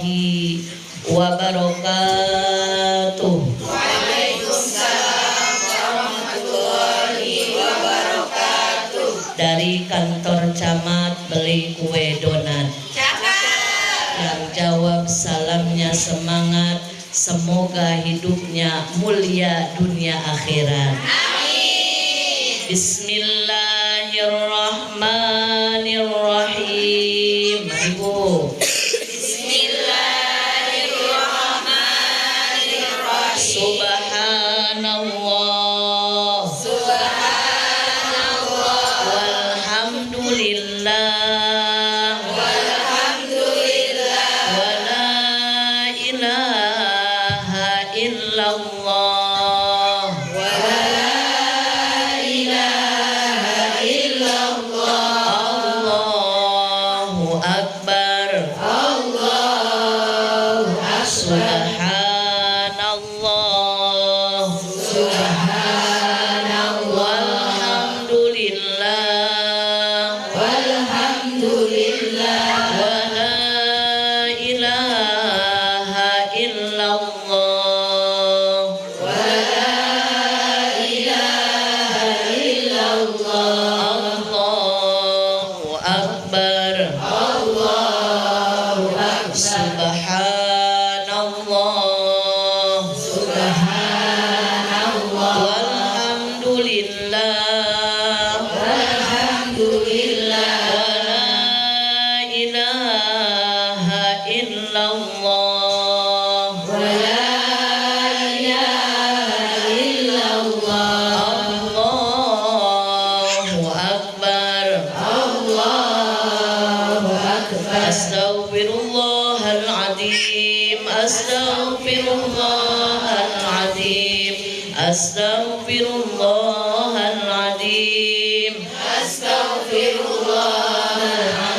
warahmatullahi wabarakatuh. Waalaikumsalam warahmatullahi wabarakatuh. Dari kantor camat beli kue donat. Yang jawab salamnya semangat, semoga hidupnya mulia dunia akhirat. Amin. Bismillahirrahmanirrahim. Ibu. Bismillahirrahmanirrahim. Subhanallah. Subhanallah. Walhamdulillah. Astaghfirullahaladzim.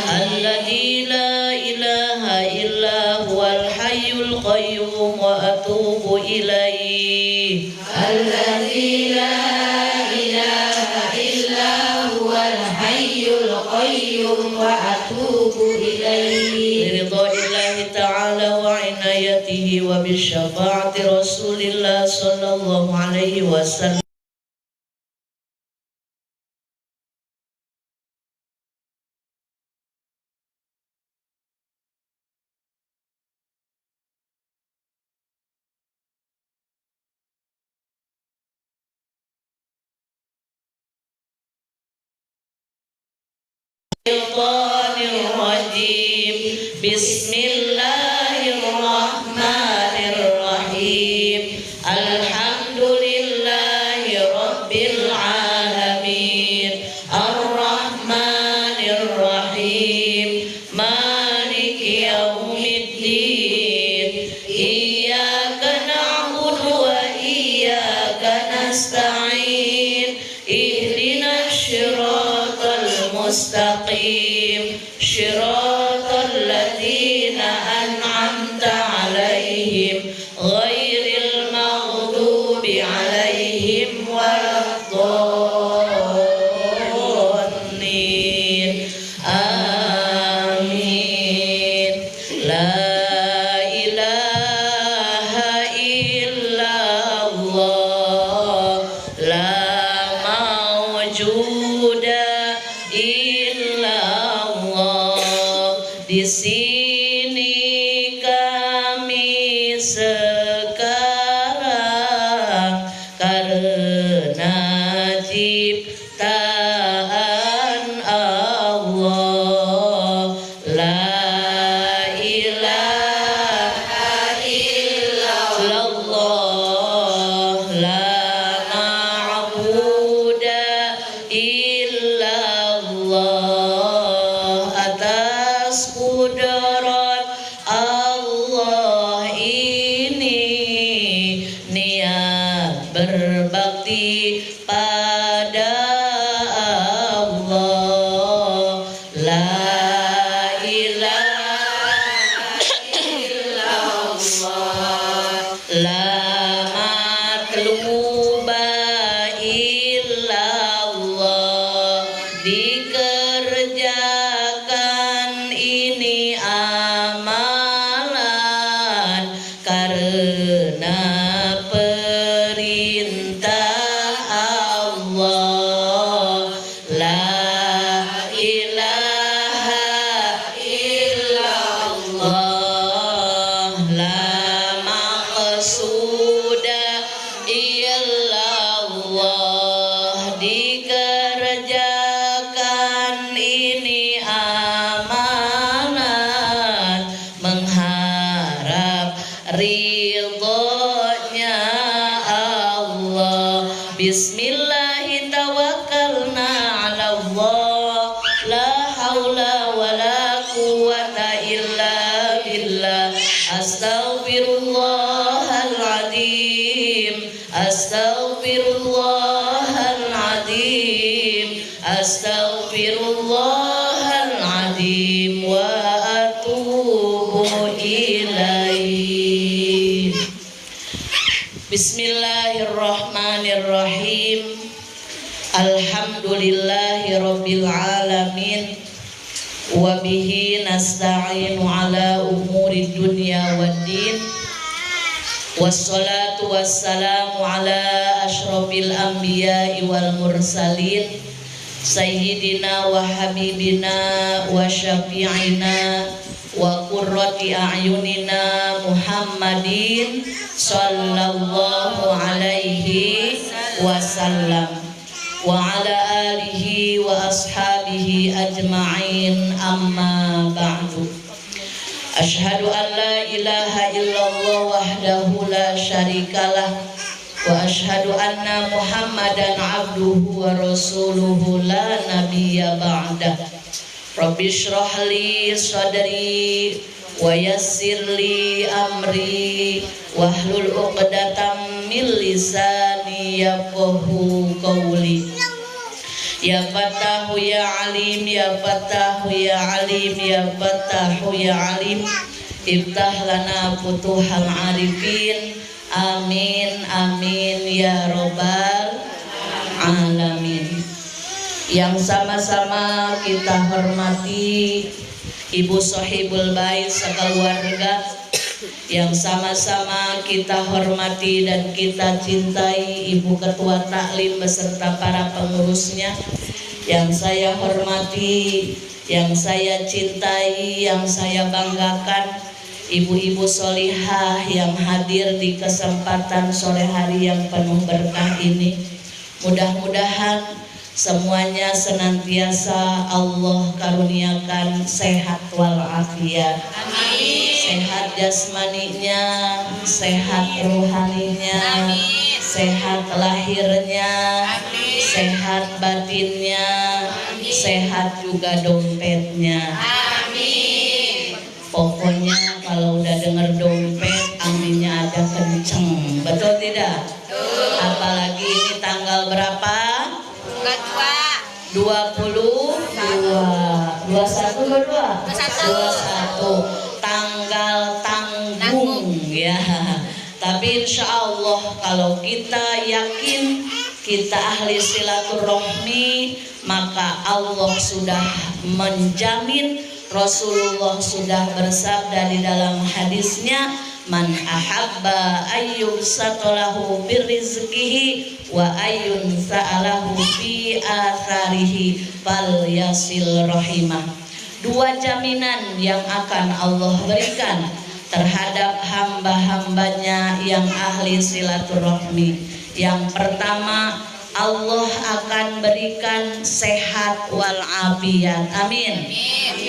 Alladzi la ilaha illa huwal hayyul qayyum wa atubu ilaihi. Alladzi la ilaha illa huwal hayyul qayyum wa atubu ilaihi. Biridha'illahi ta'ala wa inayatihi wa bisyafaati Rasulillah sallallahu alaihi wasallam. Bismillahirrahmanirrahim. Alhamdulillahi rabbil alamin. Ar-Rahmanirrahim. Maliki yaumiddin. Iyyaka na'budu wa iyyaka nasta'in. Ihdinas siratal mustaqim. Shiratal ladzina an'amta 'alaihim ghairil maghdubi 'alaihim waladdallin. Amin. La ilaha illallah. La mawjuda di sini kami sekarang karena ciptaan Allah. La ilaha illallah. La ma'buda illallah. Atas kudarat Allah ini niat berbakti pada Allah. La ilaha illallah. La matluba illallah. Dikerjakan ini amalan ridhonya Allah. Bismillahi tawakkalna ala Allah, la haula wala quwwata illa billah. Astaghfirullahaladzim, astaghfirullahaladzim, astaghfirullahaladzim wa atubu ilaih. Bismillahirrahmanirrahim. Alhamdulillahi rabbil alamin. Wa bihi nasta'inu ala umuri dunya waddin. Wassalatu wassalamu ala ashrafil anbiya'i wal mursalin, sayyidina wa habibina wa syafi'ina wa qurrati a'yunina Muhammadin sallallahu alaihi wasallam wa ala alihi wa ashabihi ajma'in, amma ba'du. Asyhadu an la ilaha illallah wahdahu la syarikalah wa asyhadu anna Muhammadan abduhu wa rasuluhu la nabiyya ba'dah. Rabbi shrah li sadri wa yassir li amri wahlul 'uqdatam min lisani yafqahu qawli. Ya Fattahu ya Alim, ya Fattahu ya Alim, ya Fattahu ya Alim, iftah lana futuhal arifin. Amin amin ya robbal alamin. Yang sama-sama kita hormati Ibu Sohibul Bait sekeluarga, yang sama-sama kita hormati dan kita cintai Ibu Ketua Taklim beserta para pengurusnya, yang saya hormati, yang saya cintai, yang saya banggakan, ibu-ibu solihah yang hadir di kesempatan sore hari yang penuh berkah ini. Mudah-mudahan semuanya senantiasa Allah karuniakan sehat walafiat. Amin. Sehat jasmaninya, sehat rohaninya, amin. Sehat lahirnya, amin. Sehat batinnya, amin. Sehat juga dompetnya. Amin. Pokoknya kalau udah dengar dompet, aminnya ada kenceng, betul tidak? Betul. Apalagi ini tanggal berapa? 22 tanggal tanggung ya. Tapi insya Allah kalau kita yakin kita ahli silaturahmi, maka Allah sudah menjamin. Rasulullah sudah bersabda di dalam hadisnya, man ahabba ayyub satolahu birrizqihi wa ayyun sa'alahu fi atharihi fal yasil rahimah. Dua jaminan yang akan Allah berikan terhadap hamba-hambanya yang ahli silaturahmi. Yang pertama, Allah akan berikan sehat wal afiat. Amin.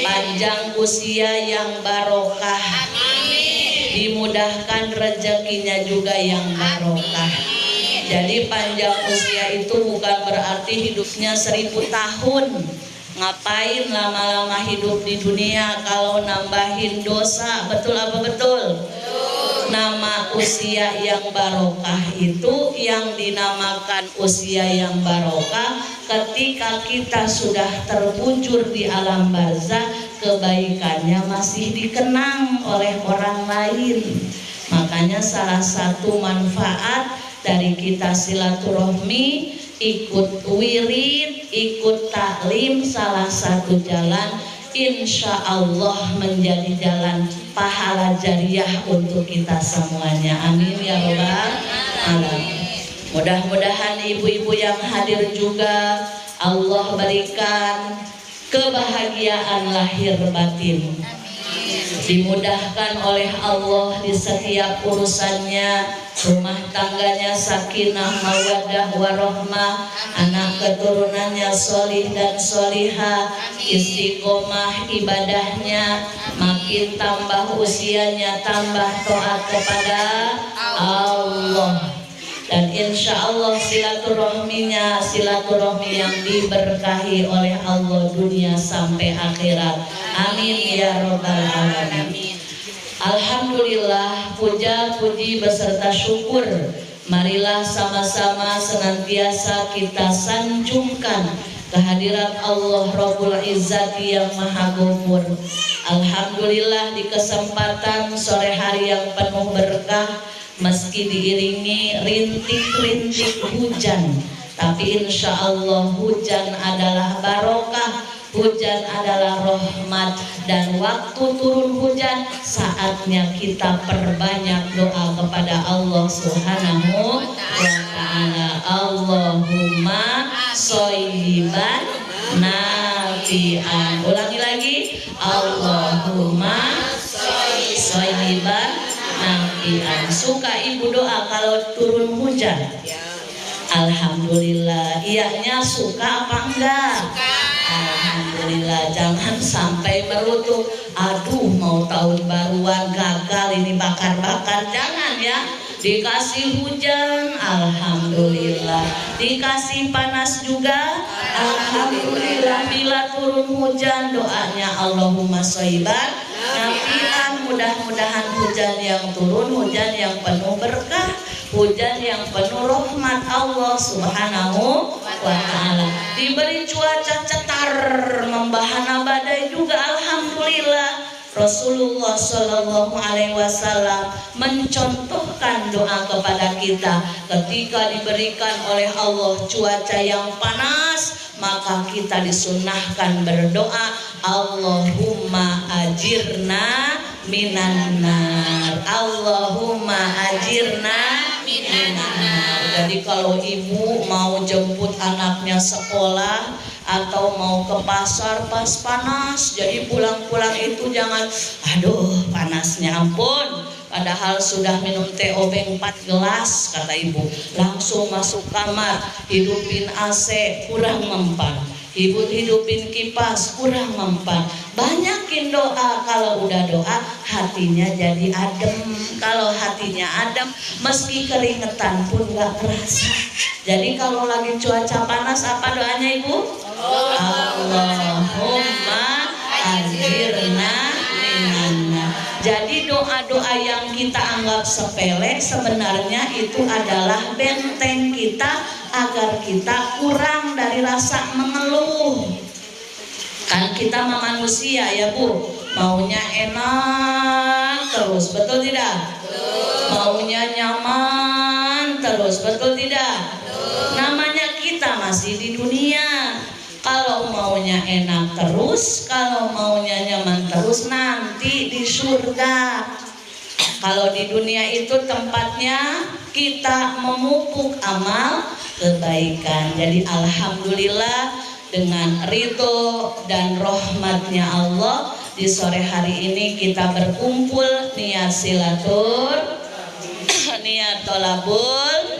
Panjang usia yang barokah. Dimudahkan rezekinya juga yang barokah. Jadi panjang usia itu bukan berarti hidupnya 1000 tahun. Ngapain lama-lama hidup di dunia kalau nambahin dosa? Betul apa betul? Nama usia yang barokah itu yang dinamakan usia yang barokah ketika kita sudah terbujur di alam barzah, kebaikannya masih dikenang oleh orang lain. Makanya salah satu manfaat dari kita silaturahmi, ikut wirid, ikut taklim, salah satu jalan insya Allah menjadi jalan pahala jariah untuk kita semuanya. Amin ya robbal alamin. Mudah-mudahan ibu-ibu yang hadir juga Allah berikan kebahagiaan lahir batin. dimudahkan oleh Allah di setiap urusannya, rumah tangganya sakinah mawaddah warahmah, anak keturunannya sholih dan sholihah, istiqomah ibadahnya, makin tambah usianya tambah taat kepada Allah. Dan insya Allah silaturahminya silaturahmi yang diberkahi oleh Allah dunia sampai akhirat. Amin ya robbal alamin. Alhamdulillah, puja puji beserta syukur marilah sama-sama senantiasa kita sanjungkan kehadirat Allah Rabbul Izzati yang Maha Ghafur. Alhamdulillah, di kesempatan sore hari yang penuh berkah, meski diiringi rintik-rintik hujan, tapi insya Allah hujan adalah barokah, hujan adalah rahmat. Dan waktu turun hujan, saatnya kita perbanyak doa kepada Allah Subhanahu wa ta'ala. Allahumma sholiban nafi'an. Ulangi lagi, Allahumma sholiban nafi'an. Suka ibu doa kalau turun hujan? Alhamdulillah. Iyanya suka apa enggak? Alhamdulillah. Jangan sampai merutuk, aduh mau tahun baruan gagal ini bakar-bakar. Jangan ya. Dikasih hujan, alhamdulillah. Dikasih panas juga, alhamdulillah. Bila turun hujan, doanya Allahumma sholiban nafi'an. Mudah-mudahan hujan yang turun, hujan yang penuh berkah, hujan yang penuh rahmat Allah Subhanahu wa ta'ala. Diberi cuaca cetar membahana badai juga, alhamdulillah. Rasulullah Shallallahu Alaihi Wasallam mencontohkan doa kepada kita ketika diberikan oleh Allah cuaca yang panas, maka kita disunahkan berdoa, Allahumma ajirna minan nar, Allahumma ajirna minan nar. Jadi kalau ibu mau jemput anaknya sekolah atau mau ke pasar pas panas, jadi pulang-pulang itu jangan, aduh panasnya ampun, padahal sudah minum teh obeng 4 gelas kata ibu, langsung masuk kamar, hidupin AC kurang mempan, hidupin kipas kurang mempan. Banyakin doa, kalau udah doa hatinya jadi adem. Kalau hatinya adem, meski keringetan pun gak kerasa. Jadi kalau lagi cuaca panas, apa doanya ibu? Allahumma ajirna minanna. Jadi doa-doa yang kita anggap sepele sebenarnya itu adalah benteng kita agar kita kurang dari rasa mengeluh. Kan kita manusia ya Bu, maunya enak terus, betul tidak? Maunya nyaman terus, betul tidak? Namanya kita masih di dunia. Kalau maunya enak terus, kalau maunya nyaman terus, nanti di surga. Kalau di dunia itu tempatnya kita memupuk amal kebaikan. Jadi alhamdulillah, dengan ridho dan rahmatnya Allah, di sore hari ini kita berkumpul niat silatur, niat tolabul.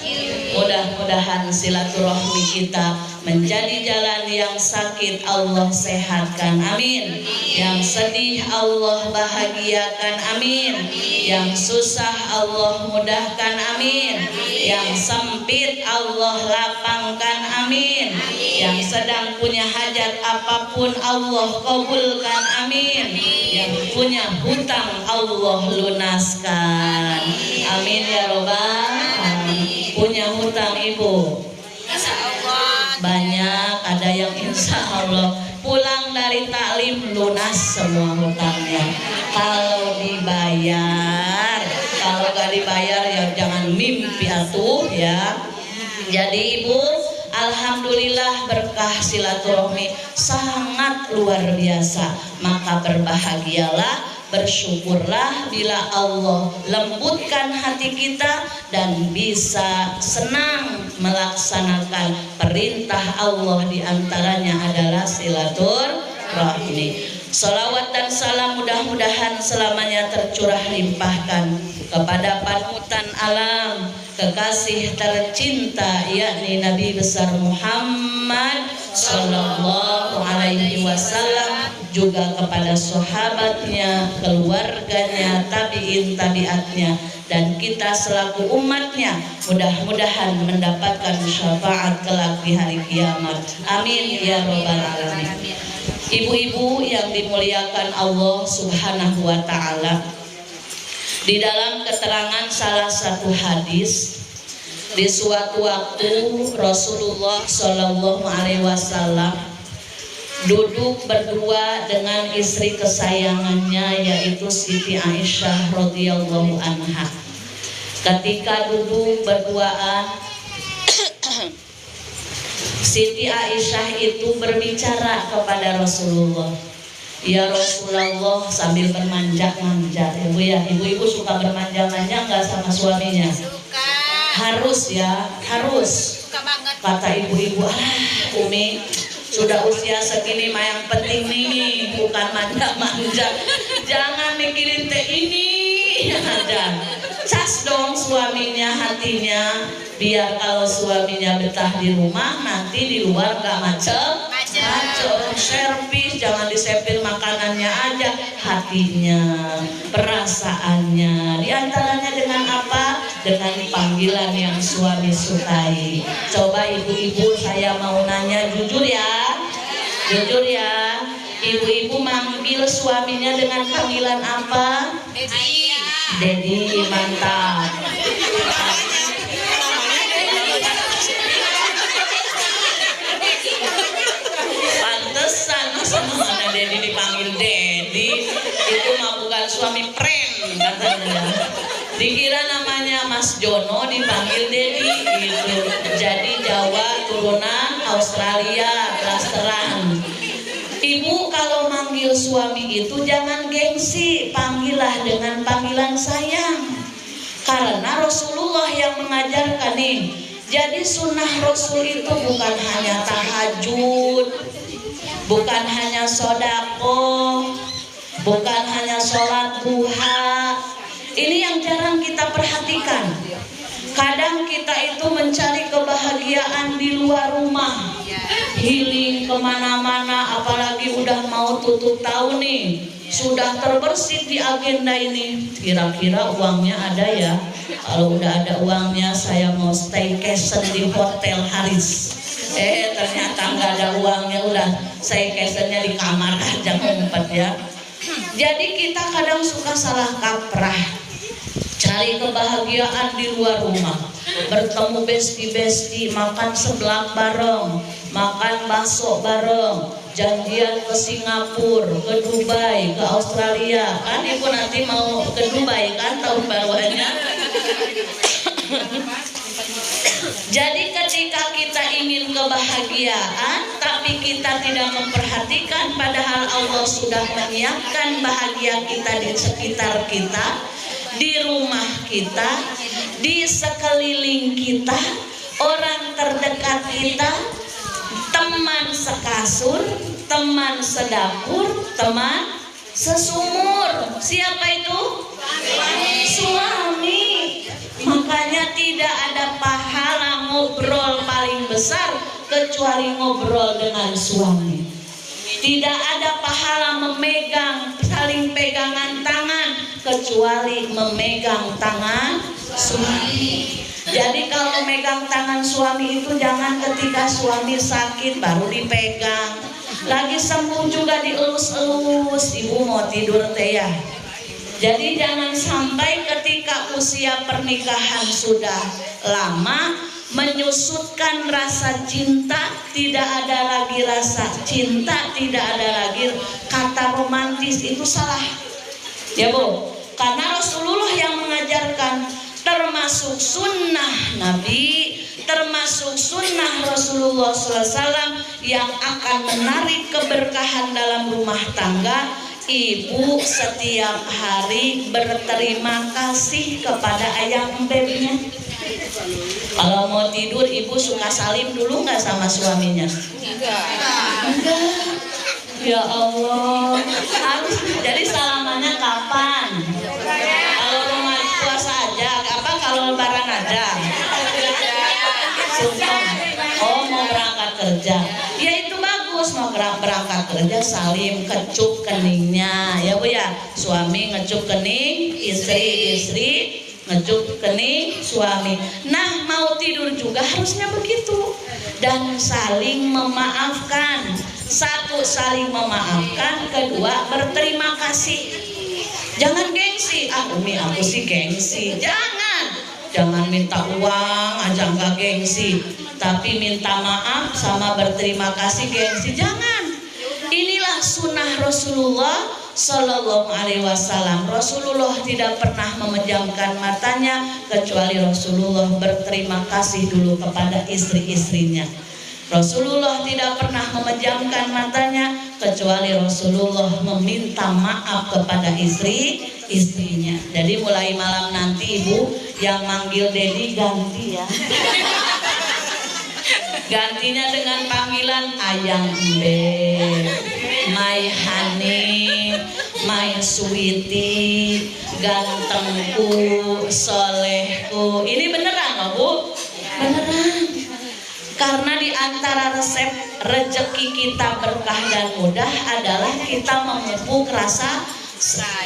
Mudah-mudahan silaturahmi kita menjadi jalan yang sakit Allah sehatkan, amin. Yang sedih Allah bahagiakan, amin. Yang susah Allah mudahkan, amin. Yang sempit Allah lapangkan, amin. Yang sedang punya hajat apapun Allah kabulkan, amin. Yang punya hutang Allah lunaskan, amin ya robbal alamin. Punya hutang ibu? Insya Allah banyak, ada yang insya Allah pulang dari taklim lunas semua hutangnya. Kalau dibayar, kalau gak dibayar ya jangan mimpi atuh ya. Jadi ibu, alhamdulillah berkah silaturahmi sangat luar biasa. Maka berbahagialah, bersyukurlah bila Allah lembutkan hati kita dan bisa senang melaksanakan perintah Allah, diantaranya adalah silaturahmi. Salawat dan salam mudah-mudahan selamanya tercurah limpahkan kepada panutan alam, kekasih tercinta yakni Nabi besar Muhammad sallallahu alaihi wasallam, juga kepada sahabatnya, keluarganya, tabi'in tabi'atnya, dan kita selaku umatnya mudah-mudahan mendapatkan syafaat kelak di hari kiamat. Amin ya robbal alamin. Ibu-ibu yang dimuliakan Allah Subhanahu wa ta'ala, di dalam keterangan salah satu hadis, di suatu waktu Rasulullah Shallallahu Alaihi Wasallam duduk berdua dengan istri kesayangannya yaitu Siti Aisyah radhiyallahu anha. Ketika duduk berduaan, Siti Aisyah itu berbicara kepada Rasulullah, "Ya Rasulullah," sambil bermanja-manja. Ibu ya, ibu-ibu suka bermanja-manja nggak sama suaminya? Suka. Harus ya, harus. Suka banget. Kata ibu-ibu, Umi sudah usia segini mah yang penting nih bukan manja-manja, jangan mikirin teh ini ada. Cas dong suaminya hatinya, biar kalau suaminya betah di rumah nanti di luar gak macem. Servis, jangan disepil makanannya aja, hatinya, perasaannya. Di antaranya dengan apa? Dengan panggilan yang suami sukai. Coba ibu-ibu saya mau nanya jujur ya, jujur ya. Ibu-ibu manggil suaminya dengan panggilan apa? Dedi. Dedi, mantap. Pantesan sama mana Dedi dipanggil Dedi, itu mah bukan suami prank katanya. Dikira namanya Mas Jono dipanggil Dedi gitu. Jadi Jawa turunan Australia, blasteran. Ibu kalau manggil suami itu jangan gengsi, panggillah dengan panggilan sayang. Karena Rasulullah yang mengajarkan nih. Jadi sunnah Rasul itu bukan hanya tahajud, bukan hanya sodako, bukan hanya sholat duha. Ini yang jarang kita perhatikan. Kadang kita itu mencari kebahagiaan di luar rumah, healing kemana-mana, apalagi udah mau tutup tahun nih, sudah terbersit di agenda ini. Kira-kira uangnya ada ya? Kalau udah ada uangnya, saya mau staycation di Hotel Haris. Ternyata nggak ada uangnya, udah staycationnya di kamar aja ngumpet ya. Jadi kita kadang suka salah kaprah. Cari kebahagiaan di luar rumah, bertemu besti-besti, makan seblak bareng, makan bakso bareng, janjian ke Singapura, ke Dubai, ke Australia. Kan ibu nanti mau ke Dubai kan tahun baruannya. Jadi ketika kita ingin kebahagiaan tapi kita tidak memperhatikan, padahal Allah sudah menyiapkan bahagia kita di sekitar kita, di rumah kita, di sekeliling kita, orang terdekat kita, teman sekasur, teman sedapur, teman sesumur. Siapa itu? Suami. Makanya tidak ada pahala ngobrol paling besar kecuali ngobrol dengan suami. Tidak ada pahala memegang, saling pegangan tangan kecuali memegang tangan suami. Jadi kalau megang tangan suami itu jangan ketika suami sakit baru dipegang, lagi sembuh juga dielus-elus. Ibu mau tidur teh ya. Jadi jangan sampai ketika usia pernikahan sudah lama menyusutkan rasa cinta, tidak ada lagi rasa cinta, tidak ada lagi kata romantis, itu salah. Ya Bu, karena Rasulullah yang mengajarkan, termasuk sunnah Nabi, termasuk sunnah Rasulullah SAW yang akan menarik keberkahan dalam rumah tangga. Ibu setiap hari berterima kasih kepada ayah embemnya. Kalau mau tidur ibu suka salim dulu nggak sama suaminya? Enggak. Ya Allah. Harus jadi salamannya kapan? Kalau rumah puasa aja, apa kalau lebaran aja? Sungkem. Oh, mau berangkat kerja. Ya itu bagus, mau berangkat kerja salim kecup keningnya. Ya Bu ya. Suami ngecup kening, istri ngecup kening suami. Nah, mau tidur juga harusnya begitu. Dan saling memaafkan. Satu, saling memaafkan. Kedua, berterima kasih. Jangan gengsi. Ah, Umi aku sih gengsi. Jangan minta uang aja nggak gengsi. Tapi minta maaf sama berterima kasih gengsi. Jangan. Inilah sunnah Rasulullah Sallallahu Alaihi Wasallam. Rasulullah tidak pernah memejamkan matanya kecuali Rasulullah berterima kasih dulu kepada istri-istrinya. Rasulullah tidak pernah memejamkan matanya kecuali Rasulullah meminta maaf kepada istrinya. Jadi mulai malam nanti Ibu yang manggil Dedi ganti ya. Gantinya dengan panggilan Ayang Beb, My Honey, My Sweetie, gantengku, solehku. Ini beneran loh Bu? Beneran. Karena di antara resep rezeki kita berkah dan mudah adalah kita memupuk rasa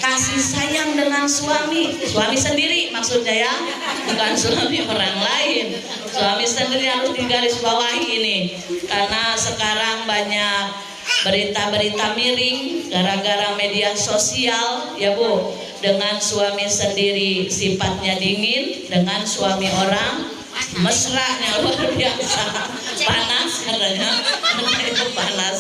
kasih sayang dengan suami sendiri maksudnya ya, bukan suami orang lain. Suami sendiri harus digarisbawahi ini, karena sekarang banyak berita-berita miring gara-gara media sosial ya Bu, dengan suami sendiri sifatnya dingin, dengan suami orang mesranya luar biasa, panas katanya. Itu panas.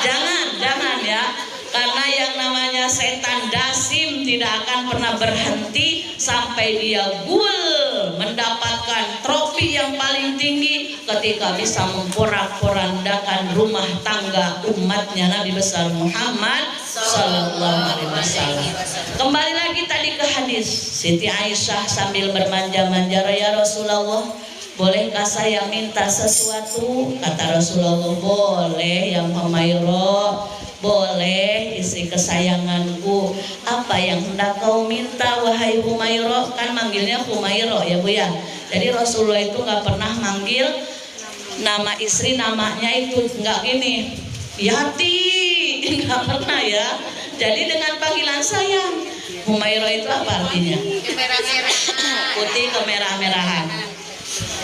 Jangan ya. Karena yang namanya setan dasim tidak akan pernah berhenti sampai dia gul mendapatkan trofi yang paling tinggi ketika bisa memporak-porandakan rumah tangga umatnya Nabi besar Muhammad Sallallahu Alaihi Wasallam. Kembali lagi tadi ke hadis, Siti Aisyah sambil bermanja-manja, ya Rasulullah, bolehkah saya minta sesuatu? Kata Rasulullah, boleh ya Humairah. Boleh istri kesayanganku, apa yang hendak kau minta wahai Humairah? Kan manggilnya Humairah ya Bu ya. Jadi Rasulullah itu nggak pernah manggil nama istri namanya itu nggak gini, Yati, nggak pernah ya. Jadi dengan panggilan sayang. Humairah itu apa artinya? Putih kemerah-merahan.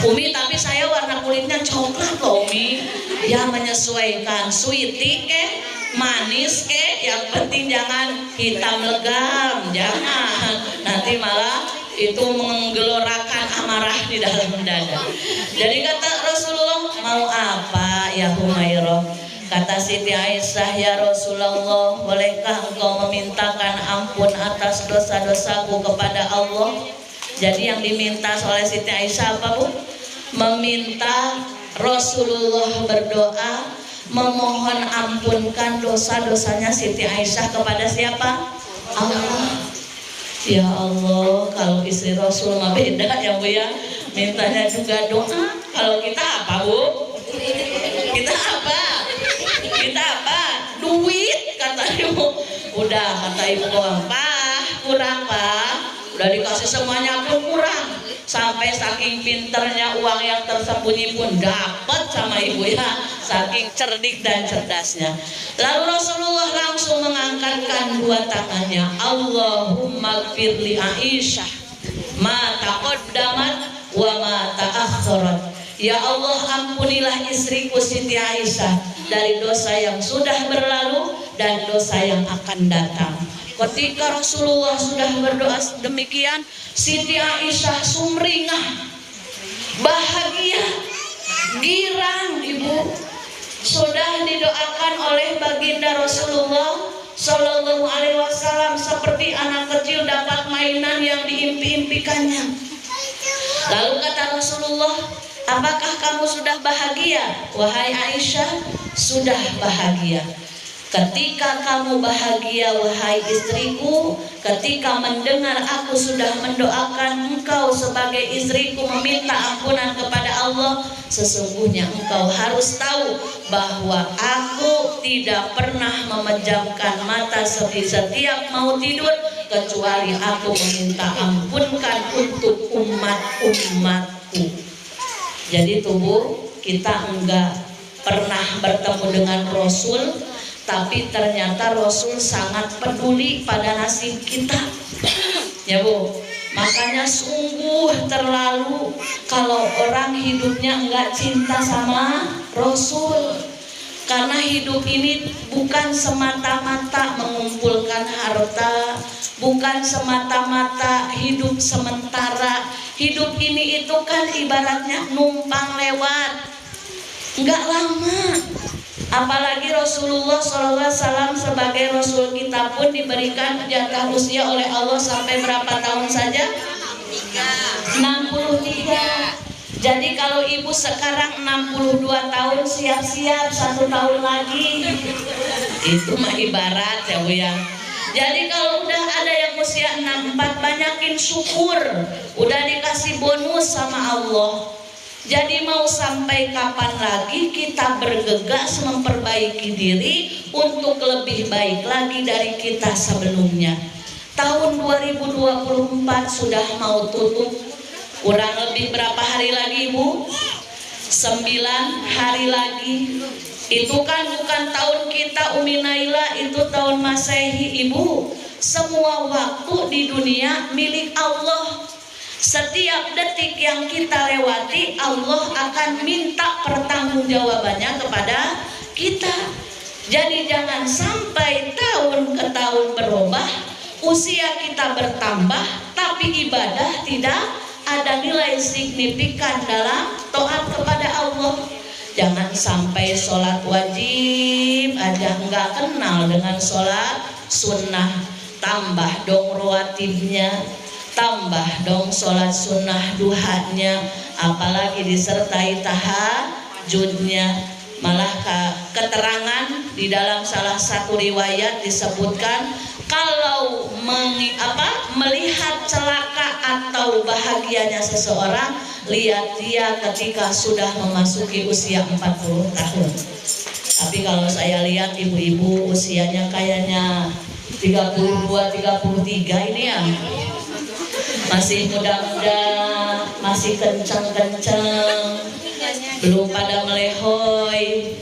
Umi, tapi saya warna kulitnya coklat loh Umi. Ya menyesuaikan. Sweetie ke manis ke, yang penting jangan hitam legam, jangan nanti malah itu menggelorakan amarah di dalam dada. Jadi kata Rasulullah, mau apa ya Humairah? Kata Siti Aisyah, ya Rasulullah, bolehkah engkau memintakan ampun atas dosa-dosaku kepada Allah? Jadi yang diminta oleh Siti Aisyah apa Bu? Meminta Rasulullah berdoa memohon ampunkan dosa-dosanya Siti Aisyah kepada siapa? Allah. Ya Allah, kalau istri Rasul mah beda ya Bu ya. Mintanya juga doa. Kalau kita apa Bu? Kita apa? Duit kata Ibu. Udah kata Ibu kurang Pak. Udah dikasih semuanya pun kurang. Sampai saking pinternya uang yang tersembunyi pun dapat sama Ibu ya, saking cerdik dan cerdasnya. Lalu Rasulullah langsung mengangkatkan dua tangannya, Allahumma gfirli Aisyah ma taqaddamat wa ma ta'akharat. Ya Allah, ampunilah istriku Siti Aisyah dari dosa yang sudah berlalu dan dosa yang akan datang. Ketika Rasulullah sudah berdoa demikian, Siti Aisyah sumringah, bahagia, girang Ibu. Sudah didoakan oleh baginda Rasulullah Sallallahu Alaihi Wasallam seperti anak kecil dapat mainan yang diimpi-impikannya. Lalu kata Rasulullah, apakah kamu sudah bahagia? Wahai Aisyah, sudah bahagia. Ketika kamu bahagia wahai istriku, ketika mendengar aku sudah mendoakan engkau sebagai istriku meminta ampunan kepada Allah, sesungguhnya engkau harus tahu bahwa aku tidak pernah memejamkan mata setiap mau tidur kecuali aku meminta ampunkan untuk umat-umatku. Jadi tubuh kita enggak pernah bertemu dengan Rasul, tapi ternyata Rasul sangat peduli pada nasib kita. Ya Bu, makanya sungguh terlalu kalau orang hidupnya enggak cinta sama Rasul. Karena hidup ini bukan semata-mata mengumpulkan harta, bukan semata-mata hidup sementara. Hidup ini itu kan ibaratnya numpang lewat, enggak lama. Apalagi Rasulullah SAW sebagai Rasul kita pun diberikan jatah usia oleh Allah sampai berapa tahun saja? 63. Jadi kalau ibu sekarang 62 tahun, siap-siap 1 tahun lagi. Itu mah ibarat ya Bu ya. Jadi kalau udah ada yang usia 64, banyakin syukur. Udah dikasih bonus sama Allah. Jadi mau sampai kapan lagi kita bergegas memperbaiki diri untuk lebih baik lagi dari kita sebelumnya. Tahun 2024 sudah mau tutup. Kurang lebih berapa hari lagi Bu? 9 hari lagi. Itu kan bukan tahun kita Umi Naila, itu tahun Masehi Ibu. Semua waktu di dunia milik Allah. Setiap detik yang kita lewati, Allah akan minta pertanggungjawabannya kepada kita. Jadi jangan sampai tahun ke tahun berubah, usia kita bertambah, tapi ibadah tidak ada nilai signifikan dalam taat kepada Allah. Jangan sampai sholat wajib aja nggak kenal dengan sholat sunnah. Tambah dong rawatibnya, tambah dong sholat sunnah duhanya, apalagi disertai tahajudnya. Malah keterangan di dalam salah satu riwayat disebutkan kalau melihat celaka atau bahagianya seseorang, lihat dia ketika sudah memasuki usia 40 tahun. Tapi kalau saya lihat ibu-ibu usianya kayaknya 32, 33 ini ya, masih muda-muda, masih kenceng-kenceng, belum pada melehoi.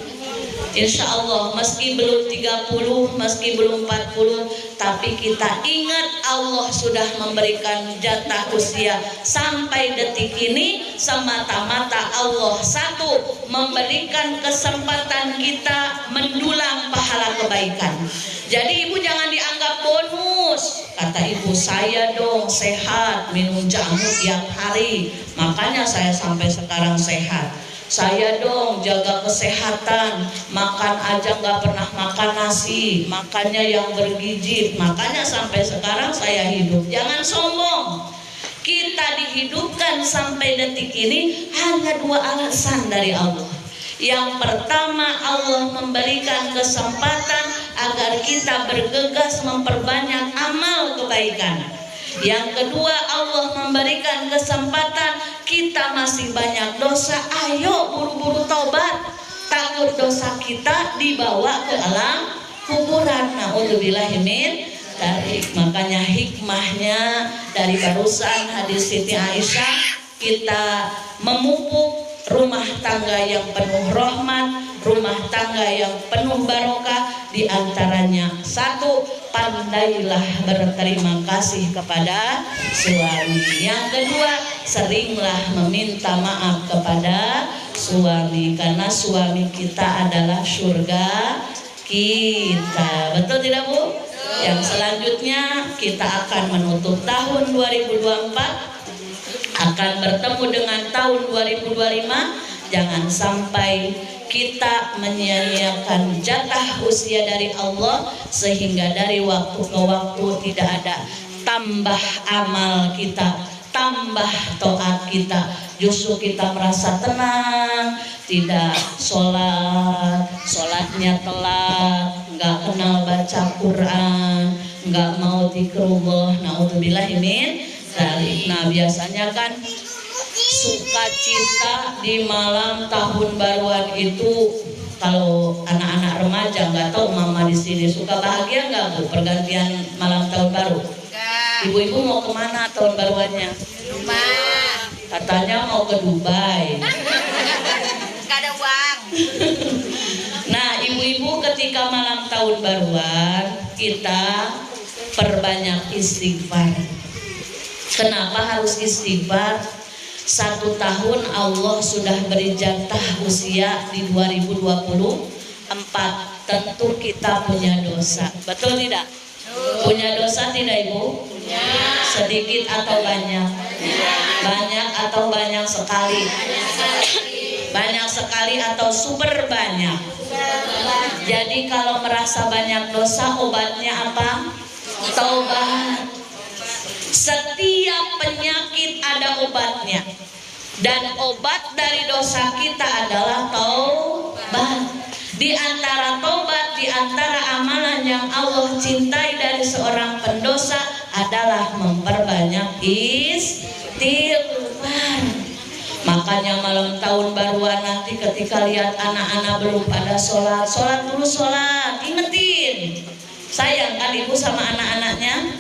Insya Allah meski belum 30, meski belum 40, tapi kita ingat Allah sudah memberikan jatah usia sampai detik ini semata-mata Allah satu memberikan kesempatan kita mendulang pahala kebaikan. Jadi ibu jangan dianggap bonus. Kata ibu, saya dong sehat, minum jamu tiap hari, makanya saya sampai sekarang sehat. Saya dong jaga kesehatan, makan aja nggak pernah makan nasi, makannya yang bergizi, makanya sampai sekarang saya hidup. Jangan sombong. Kita dihidupkan sampai detik ini hanya 2 alasan dari Allah. Yang pertama, Allah memberikan kesempatan agar kita bergegas memperbanyak amal kebaikan. Yang kedua, Allah memberikan kesempatan kita masih banyak dosa, ayo buru-buru tobat. Takut dosa kita dibawa ke alam kuburan. Na'udzubillahi min dzalik. Makanya hikmahnya dari barusan hadis Siti Aisyah, kita memupuk rumah tangga yang penuh rahmat, rumah tangga yang penuh barokah. Di antaranya satu, pandailah berterima kasih kepada suami. Yang kedua, seringlah meminta maaf kepada suami, karena suami kita adalah surga kita. Betul tidak Bu? Yang selanjutnya kita akan menutup tahun 2024, akan bertemu dengan tahun 2025. Jangan sampai kita menyia-nyiakan jatah usia dari Allah, sehingga dari waktu ke waktu tidak ada tambah amal kita, tambah taat kita. Justru kita merasa tenang, tidak sholatnya telat, nggak kenal baca Quran, nggak mau zikrullah. Na'udzubillahi min dzalik. Nah biasanya kan sukacita di malam tahun baruan itu. Kalau anak-anak remaja nggak tahu mama di sini suka bahagia nggak Bu pergantian malam tahun baru? Enggak. Ibu-ibu mau kemana tahun baruannya? Rumah. Katanya mau ke Dubai. Enggak ada uang. Nah, ibu-ibu ketika malam tahun baruan kita perbanyak istighfar. Kenapa harus istighfar? 1 tahun Allah sudah beri jatah usia di 2024. Tentu kita punya dosa. Betul tidak? Punya dosa tidak Ibu? Punya. Sedikit atau banyak? Banyak atau banyak sekali? Banyak sekali atau super banyak? Jadi kalau merasa banyak dosa, obatnya apa? Taubat. Setiap penyakit ada obatnya. Dan obat dari dosa kita adalah taubat. Di antara taubat, di antara amalan yang Allah cintai dari seorang pendosa adalah memperbanyak istighfar. Makanya malam tahun baruan nanti ketika lihat anak-anak belum pada sholat, sholat dulu sholat, ingetin. Sayang kan ibu sama anak-anaknya?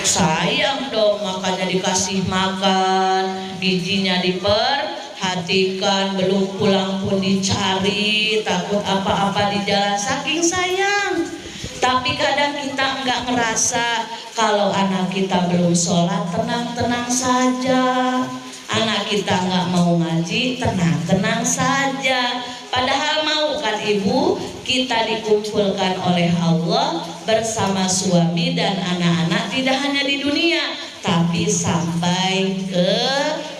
Sayang dong, makanya dikasih makan, giginya diperhatikan, belum pulang pun dicari, takut apa-apa di jalan, saking sayang. Tapi kadang kita enggak ngerasa kalau anak kita belum sholat, tenang-tenang saja. Anak kita nggak mau ngaji, tenang-tenang saja. Padahal mau kan ibu, kita dikumpulkan oleh Allah bersama suami dan anak-anak tidak hanya di dunia, tapi sampai ke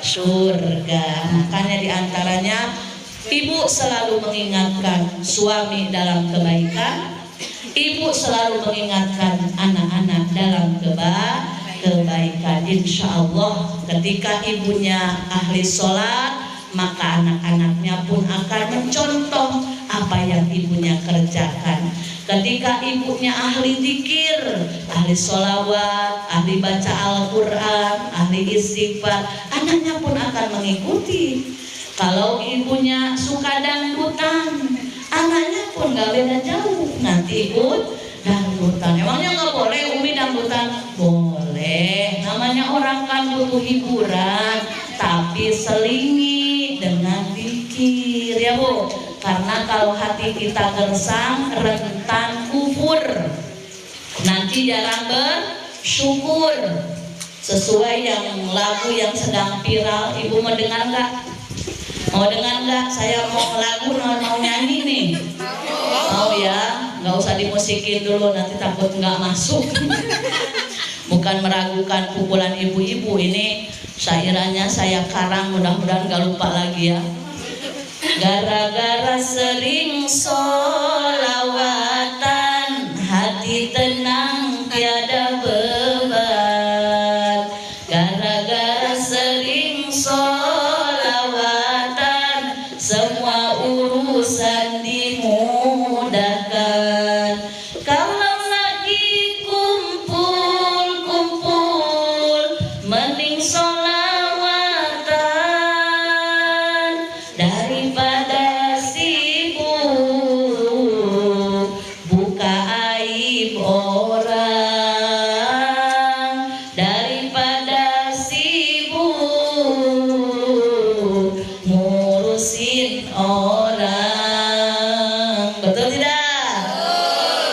surga. Makanya diantaranya ibu selalu mengingatkan suami dalam kebaikan, ibu selalu mengingatkan anak-anak dalam kebaikan. Insya Allah ketika ibunya ahli sholat, maka anak-anaknya pun akan mencontoh apa yang ibunya kerjakan. Ketika ibunya ahli zikir, ahli sholawat, ahli baca Al-Quran, ahli istighfar, anaknya pun akan mengikuti. Kalau ibunya suka dangdutan, anaknya pun gak beda jauh, nanti ikut dangdutan. Emangnya gak boleh Umi dangdutan? Boleh, namanya orang kan butuh hiburan, tapi selingi dengan zikir ya Bu. Karena kalau hati kita gersang, rentan kufur, nanti jarang bersyukur. Sesuai yang lagu yang sedang viral, ibu mau dengar nggak? Mau dengar nggak? Saya mau lagu, mau nyanyi nih. Mau ya? Nggak usah dimusikin dulu, nanti takut nggak masuk. Bukan meragukan pukulan ibu-ibu, ini syairannya saya karang, mudah-mudahan nggak lupa lagi ya. Gara-gara sering sholawatan, hati tenang tiada beban. Gara-gara sering sholawatan, semua urusan dimudahkan. Kalau lagi kumpul-kumpul, mending sholawatan daripada sibuk buka aib orang, daripada sibuk ngurusin orang. Betul tidak?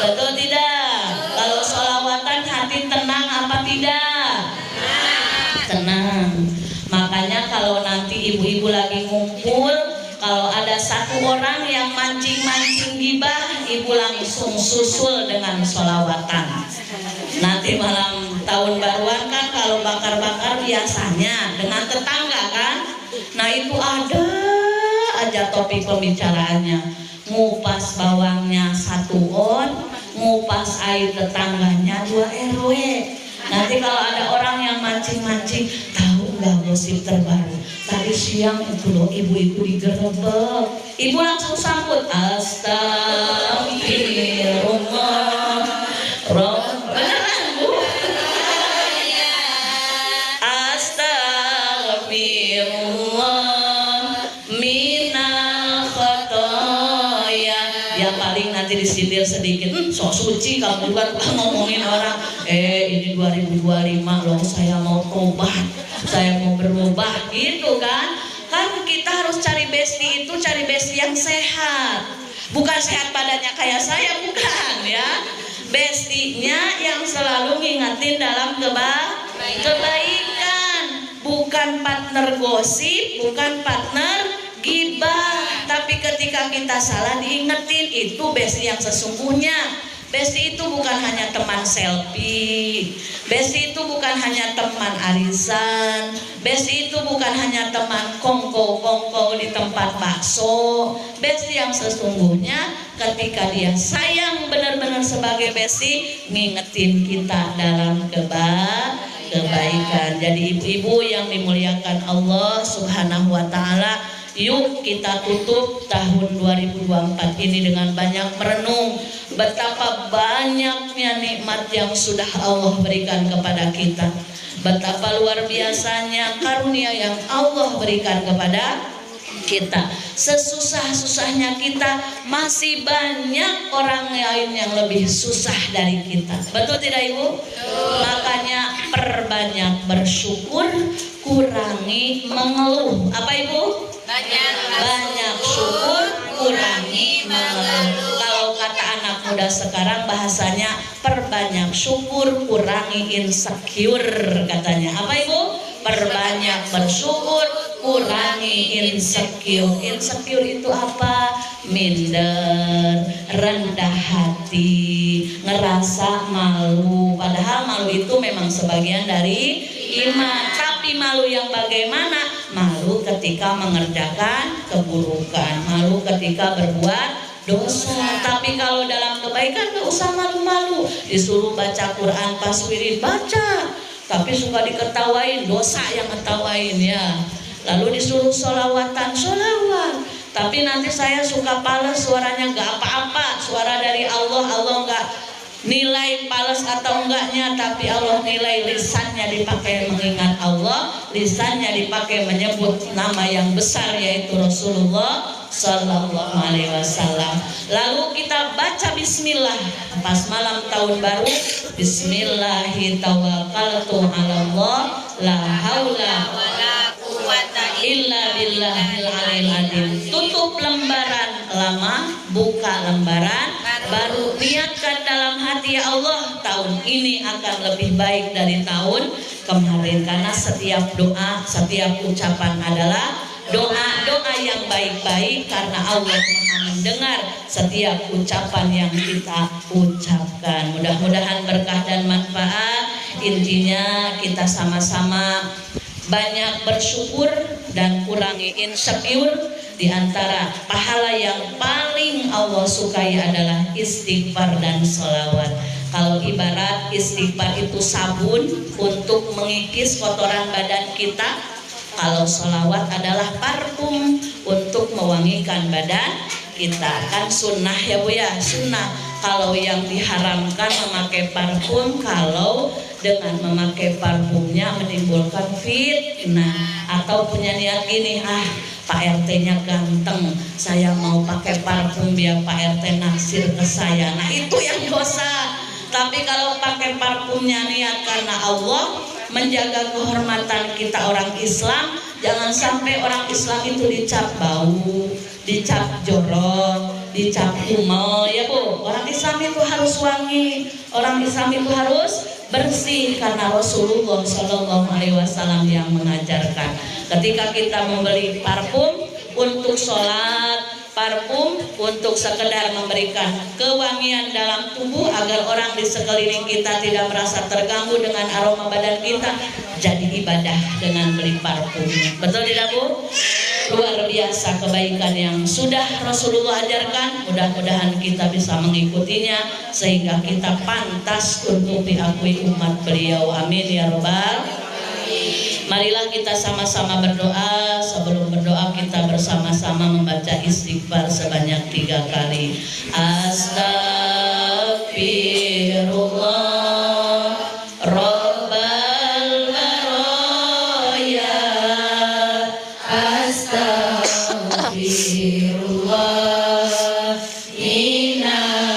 Betul tidak? Kalau sholawatan hati tenang apa tidak? Tenang. Makanya kalau nanti ibu-ibu lagi ngumpul, kalau ada satu orang yang mancing-mancing gibah, ibu langsung susul dengan sholawatan. Nanti malam tahun baruan kan kalau bakar-bakar biasanya dengan tetangga kan. Nah itu ada aja topik pembicaraannya. Ngupas bawangnya 1 on, ngupas air tetangganya 2 RW. Nanti kalau ada orang yang mancing-mancing, tahu nggak gosip terbaru? Tadi siang itu loh ibu-ibu digerebek. Ibu langsung sambut, astagfirullah. Beneran Bu? Astagfirullah. nanti disindir sedikit, sok suci kamu kan ngomongin orang. Ini 2025 loh, saya mau tobat, saya mau berubah gitu kan. Kan kita harus cari bestie itu, cari bestie yang sehat, bukan sehat badannya kayak saya, bukan ya. Bestinya yang selalu ngingetin dalam kebaikan, bukan partner gosip, bukan partner gibah. Tapi ketika kita salah diingetin, itu bestie yang sesungguhnya. Bestie itu bukan hanya teman selfie, bestie itu bukan hanya teman arisan, bestie itu bukan hanya teman kongko-kongko di tempat bakso. Bestie yang sesungguhnya ketika dia sayang benar-benar sebagai bestie, ngingetin kita dalam kebaikan. Jadi ibu-ibu yang dimuliakan Allah Subhanahu wa Ta'ala, yuk kita tutup tahun 2024 ini dengan banyak merenung betapa banyaknya nikmat yang sudah Allah berikan kepada kita, betapa luar biasanya karunia yang Allah berikan kepada kita. Sesusah-susahnya kita, masih banyak orang lain yang lebih susah dari kita. Betul tidak Ibu? Makanya perbanyak bersyukur, kurangi mengeluh. Apa Ibu? Banyak syukur, kurangi mengeluh. Kalau kata anak muda sekarang bahasanya perbanyak syukur, kurangi insecure katanya. Apa Ibu? Perbanyak bersyukur, kurangi insecure. Insecure itu apa? Minder, rendah hati, ngerasa malu. Padahal malu itu memang sebagian dari iman. Tapi malu yang bagaimana? Malu ketika mengerjakan keburukan, malu ketika berbuat dosa. Tapi kalau dalam kebaikan gak usah malu-malu. Disuruh baca Quran pas wirid, baca, tapi suka diketawain, dosa yang ngetawain ya. Lalu disuruh sholawatan, sholawat, tapi nanti saya suka pales, suaranya gak apa-apa. Suara dari Allah, Allah gak nilai pales atau enggaknya, tapi Allah nilai lisannya dipakai mengingat Allah, lisannya dipakai menyebut nama yang besar yaitu Rasulullah Sallallahu Alaihi Wasallam. Lalu kita baca Bismillah pas malam tahun baru, Bismillahirrahmanirrahim, la haula illa billahil aliyil azim. Tutup lembaran lama, buka lembaran baru. Niatkan dalam hati, ya Allah, tahun ini akan lebih baik dari tahun kemarin. Karena setiap doa, setiap ucapan adalah doa yang baik-baik, karena Allah Maha mendengar setiap ucapan yang kita ucapkan. Mudah-mudahan berkah dan manfaat. Intinya kita sama-sama banyak bersyukur dan kurangi insecure. Di antara pahala yang paling Allah sukai adalah istighfar dan sholawat. Kalau ibarat istighfar itu sabun untuk mengikis kotoran badan kita, kalau sholawat adalah parfum untuk mewangikan badan kita. Kan sunnah ya Bu ya, sunnah. Kalau yang diharamkan memakai parfum, kalau dengan memakai parfumnya menimbulkan fitnah. Atau punya niat gini, Pak RT-nya ganteng, saya mau pakai parfum biar Pak RT naksir ke saya. Nah itu yang dosa. Tapi kalau pakai parfumnya niat karena Allah, menjaga kehormatan kita orang Islam, jangan sampai orang Islam itu dicap bau, dicap jorok, dicap umel ya Bu. Orang Islam itu harus wangi, orang Islam itu harus bersih, karena Rasulullah Shallallahu Alaihi Wasallam yang mengajarkan. Ketika kita membeli parfum untuk sholat, parfum untuk sekedar memberikan kewangian dalam tubuh agar orang di sekeliling kita tidak merasa terganggu dengan aroma badan kita, jadi ibadah dengan beli parfum. Betul tidak Bu? Luar biasa kebaikan yang sudah Rasulullah ajarkan. Mudah-mudahan kita bisa mengikutinya sehingga kita pantas untuk diakui umat beliau. Amin ya robbal. Marilah kita sama-sama berdoa. Sebelum berdoa kita bersama-sama membaca istighfar sebanyak 3 kali. Astagfirullah Rabbal baraya. Astagfirullah minal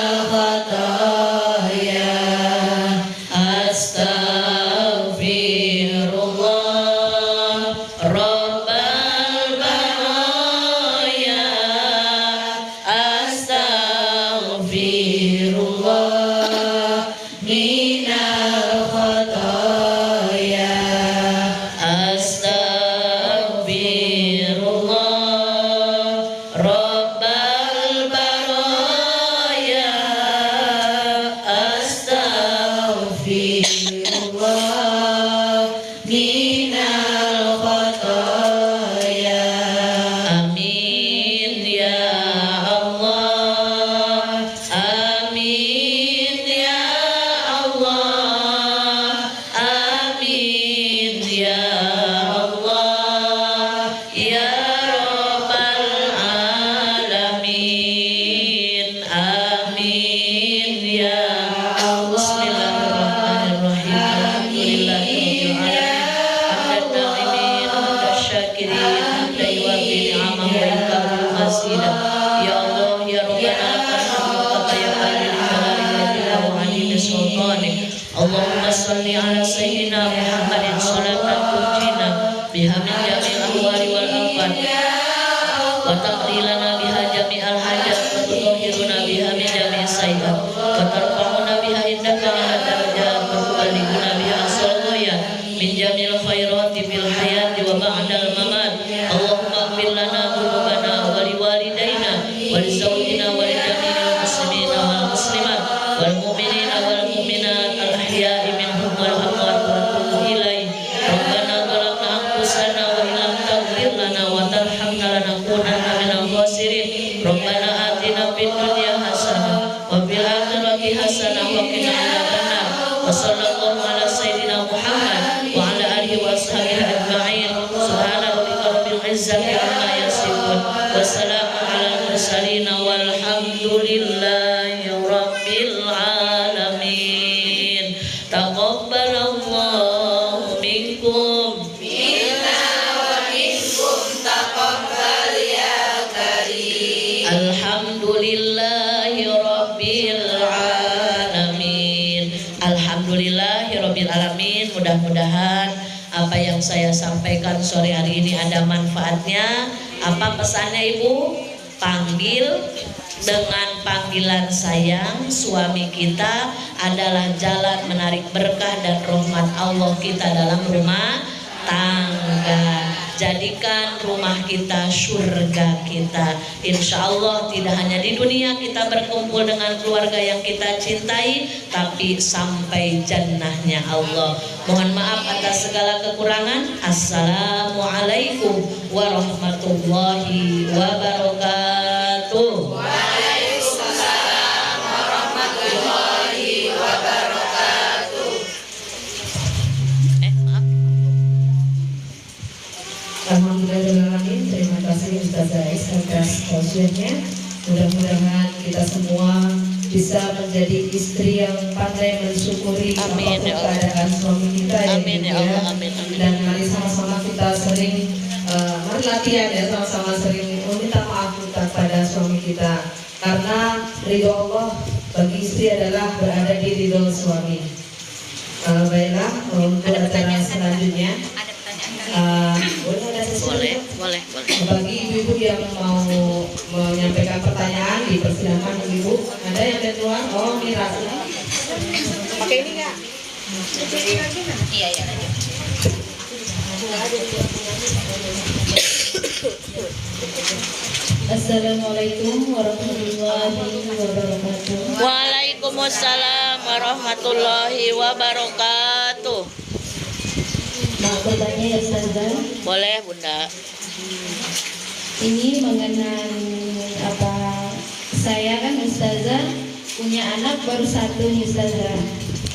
masjida. Ya Allah ya Rabbana lakal hamdu kama yanbaghi li jalali wajhika wa 'azimi sultanik. Allahumma shalli ala sayyidina Muhammadin sholatan tunjina biha min jami'il ahwali wal afat wa taqdilana biha jami'al hajat wa tutahhiruna biha min jami'is sayyi'at wa tarfa'una biha indaka ala darajat wa tuballighuna biha aqsal ghayat min jami'il khairati fil hayati wa ba'dal mamat. Allahumma ighfir lana dhunubana wa liwalidayna wa li zawjina wa li jami'il muslimina wal muslimat wal mu'minina wal mu'minat al ahya'i minhum wal amwat wa atubu ilaih. Rabbana zalamna anfusana wa illam taghfir lana wa tarhamna lanakunanna minal khasirin. Rabbana atina fid dunya hasanah wa fil akhirati hasanah wa qina adzabannar. Wa sallallahu ala sayyidina Muhammad wa ala alihi wa ashabihi ajma'in. Subhana rabbika rabbil izzati amma yasifun wa salamun alal mursalin walhamdulillahi rabbil alamin. Taqabbalallahu minkum alhamdulillahi rabbil alamin. Alhamdulillahi rabbil alamin. Mudah-mudahan apa yang saya sampaikan sore hari ini ada manfaatnya. Apa pesannya Ibu? Panggil dengan panggilan sayang suami kita adalah jalan menarik berkah dan rahmat Allah kita dalam rumah tangga. Jadikan rumah kita surga kita. Insya Allah tidak hanya di dunia kita berkumpul dengan keluarga yang kita cintai, tapi sampai jannahnya Allah. Mohon maaf atas segala kekurangan. Assalamualaikum warahmatullahi wabarakatuh. Waalaikumsalam warahmatullahi wabarakatuh. Maaf. Alhamdulillahirrahmanirrahim. Terima kasih Ustazah Ais atas tausiahnya. Mudah-mudahan kita semua bisa menjadi istri yang pandai mensyukuri Amin, apapun ya Allah. keadaan suami kita. Amin, ya Allah. Amin, amin. Dan mari sama-sama kita sering mari latihan ya, sama-sama sering meminta maaf kepada suami kita. Karena ridho Allah bagi istri adalah berada di ridho suami. Baiklah, untuk acara selanjutnya. Ada pertanyaan kali. Boleh ada sesi Boleh, dulu? boleh. Bagi ibu-ibu yang mau menyampaikan pertanyaan, dipersilakan ibu. Ada yang dari luar? Oh, Mira. Pakai ini nggak? Iya, iya, lanjut. Assalamualaikum warahmatullahi wabarakatuh. Waalaikumsalam warahmatullahi wabarakatuh. Mau bertanya ya Ustazah? Boleh Bunda. Ini mengenai apa? Saya kan Ustazah punya anak baru satu nih Ustazah.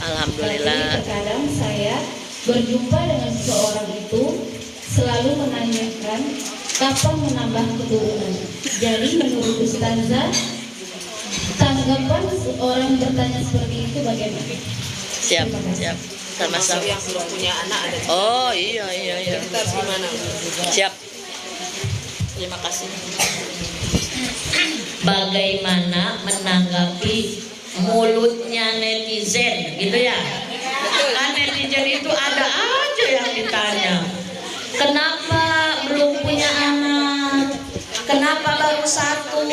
Alhamdulillah. Tapi terkadang saya berjumpa dengan seseorang itu selalu menanyakan kapan menambah keturunan. Jadi menurut Ustazah, tanggapan orang bertanya seperti itu bagaimana? Siap, siap. Sama-sama. Yang belum punya anak ada. Oh iya. Kita harus gimana? Siap. Terima kasih. Bagaimana menanggapi mulutnya netizen, gitu ya? Kan netizen itu ada aja yang ditanya. Kenapa belum punya anak? Kenapa baru satu?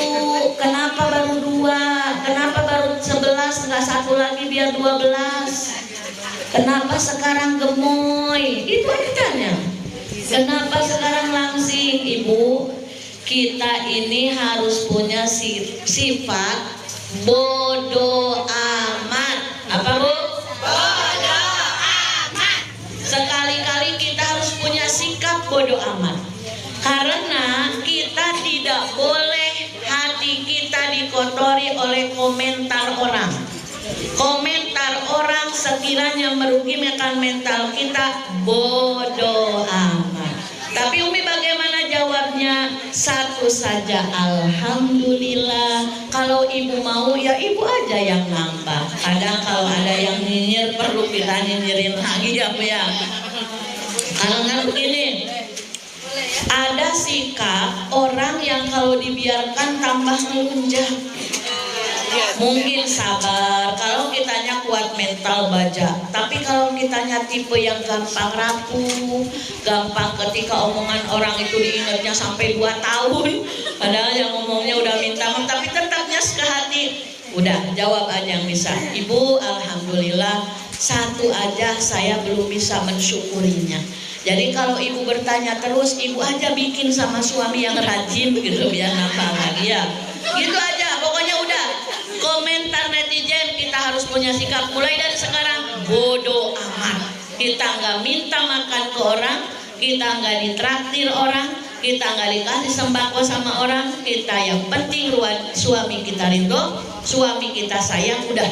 Kenapa baru dua? Kenapa baru 11? Nggak satu lagi biar 12? Kenapa sekarang gemoy? Itu yang ditanya. Kenapa sekarang langsing? Ibu, kita ini harus punya sifat bodoh amat. Apa Bu? Bodoh amat. Sekali-kali kita harus punya sikap bodoh amat. Karena kita tidak boleh hati kita dikotori oleh komentar orang. Komentar orang sekiranya merugikan mental kita, bodoh amat. Tapi Umi bagaimana jawabnya? Satu saja, alhamdulillah. Kalau ibu mau ya ibu aja yang nambah. Kadang kalau ada yang nyinyir perlu kita nyinyirin lagi ya Bu ya. Kalau nggak begini, Ada sikap orang yang kalau dibiarkan tambah melunjak. Mungkin sabar kalau kitanya kuat mental baja, tapi kalau kitanya tipe yang gampang rapuh, gampang ketika omongan orang itu diingatnya sampai 2 tahun, padahal yang ngomongnya udah minta maaf tapi tetap nyes ke hati. Udah jawab aja yang bisa. Ibu, alhamdulillah satu aja saya belum bisa mensyukurinya. Jadi kalau ibu bertanya terus, ibu aja bikin sama suami yang rajin gitu biar nambah lagi ya. Gitu aja, pokoknya udah. Komentar netizen kita harus punya sikap mulai dari sekarang bodoh amat. Kita nggak minta makan ke orang, kita nggak ditraktir orang, kita nggak dikasih sembako sama orang. Kita yang penting suami kita ridho, suami kita sayang, udah.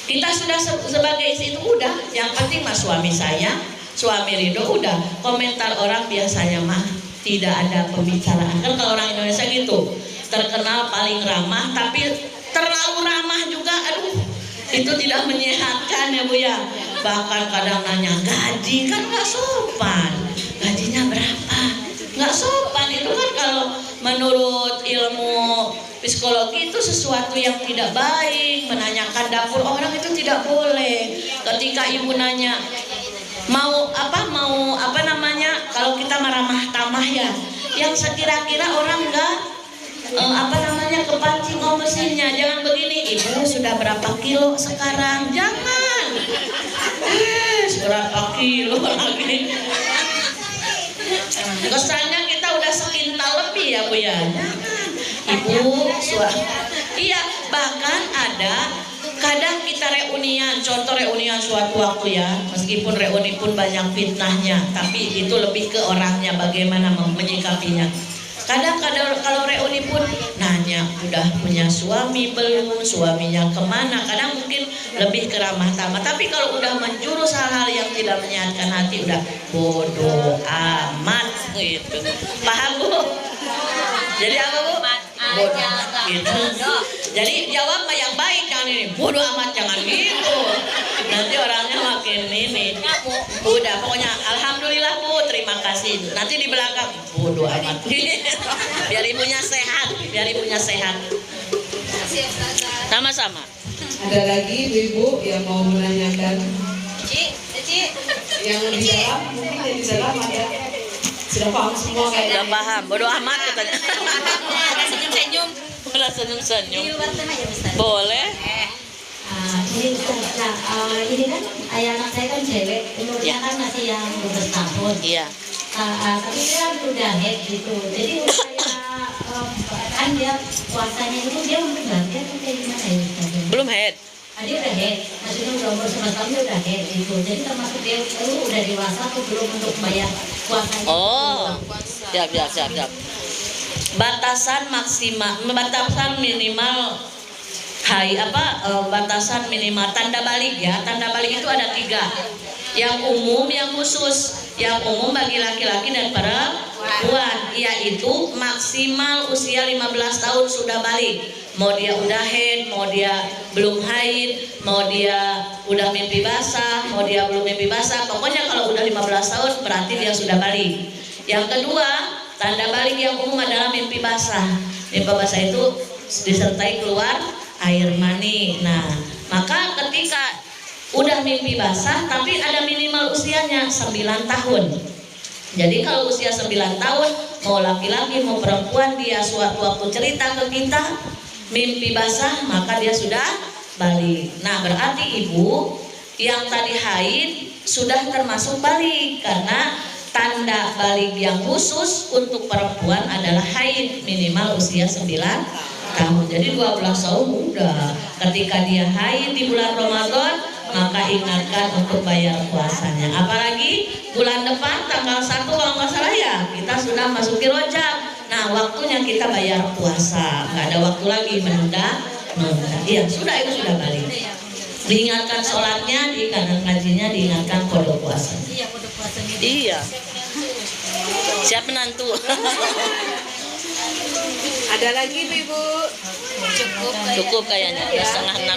Kita sudah sebagai istri itu udah. Yang penting mah suami sayang, suami ridho, udah. Komentar orang biasanya mah tidak ada pembicaraan. Kan kalau orang Indonesia gitu, terkenal paling ramah, tapi terlalu ramah juga, aduh, itu tidak menyehatkan ya Bu ya. Bahkan kadang nanya gaji, kan nggak sopan. Gajinya berapa? Nggak sopan. Itu kan kalau menurut ilmu psikologi itu sesuatu yang tidak baik. Menanyakan dapur orang itu tidak boleh. Ketika ibu nanya mau apa namanya, kalau kita ramah tamah ya, yang sekira-kira orang nggak kepancing emosinya. Jangan begini, ibu sudah berapa kilo sekarang, jangan berapa kilo lagi, kesannya kita udah sekintal lebih ya Bu ya. Ibu iya, bahkan ada kadang kita reunian, contoh reunian suatu waktu ya, meskipun reuni pun banyak fitnahnya, tapi itu lebih ke orangnya bagaimana menyikapinya. Kadang kalau reuni pun nanya udah punya suami belum, suaminya kemana, kadang mungkin lebih ke ramah tamah. Tapi kalau udah menjurus hal-hal yang tidak menyehatkan hati, udah bodoh amat gitu. Paham Bu? Jadi apa Bu? Bodoh gitu. Jadi jawab yang baik, jangan ini bodoh amat, jangan gitu. Nanti orangnya makin ini. Udah pokoknya alhamdulillah Bu, terima kasih. Nanti di belakang bodoh amat. Biar ibunya sehat, biar ibunya sehat. Sama-sama. Ada lagi ibu yang mau menanyakan? Cici. Yang di dalam, mungkin yang di dalam ada. Sudah paham semua kayaknya. Udah paham, bodoh amat katanya. Ada senyum-senyum. Udah senyum-senyum. aja besar. Boleh. Ini ini kan ayah anak saya kan cewek, umurnya kan masih yang 12 tahun. Iya. Tapi dia udah head gitu. Jadi kayak kan dia puasanya itu dia umur berapa atau kayak gimana ya? Belum head. Dia udah head, maksudnya udah umur 11 tahun dia udah head gitu. Jadi termasuk dia udah dewasa atau belum untuk bayar puasanya? Oh, siap. Batasan maksimal, batasan minimal batasan minimal tanda balik ya. Tanda balik itu ada 3. Yang umum, yang khusus. Yang umum bagi laki-laki dan perempuan, yaitu maksimal usia 15 tahun sudah balik. Mau dia udah haid, mau dia belum haid, mau dia udah mimpi basah, mau dia belum mimpi basah, pokoknya kalau udah 15 tahun berarti dia sudah balik. Yang kedua, tanda balik yang umum adalah mimpi basah. Mimpi basah itu disertai keluar air mani. Nah, maka ketika udah mimpi basah tapi ada minimal usianya 9 tahun. Jadi kalau usia 9 tahun, mau laki-laki mau perempuan, dia suatu waktu cerita ke kita mimpi basah, maka dia sudah balik. Nah, berarti ibu yang tadi haid sudah termasuk balik, karena tanda balik yang khusus untuk perempuan adalah haid minimal usia 9 tahun. Jadi 12 tahun udah. Ketika dia haid di bulan Ramadan, maka ingatkan untuk bayar puasanya. Apalagi bulan depan tanggal 1 kalau nggak salah ya, kita sudah masuki Rajab. Nah, waktunya kita bayar puasa. Nggak ada waktu lagi menunda. Iya, sudah, itu sudah balik. Diingatkan sholatnya, diingatkan ngajinya, diingatkan kode puasa. Iya, kode puasanya. Iya. Siap menantu. Ada lagi Ibu? Cukup kayaknya, udah setengah 6.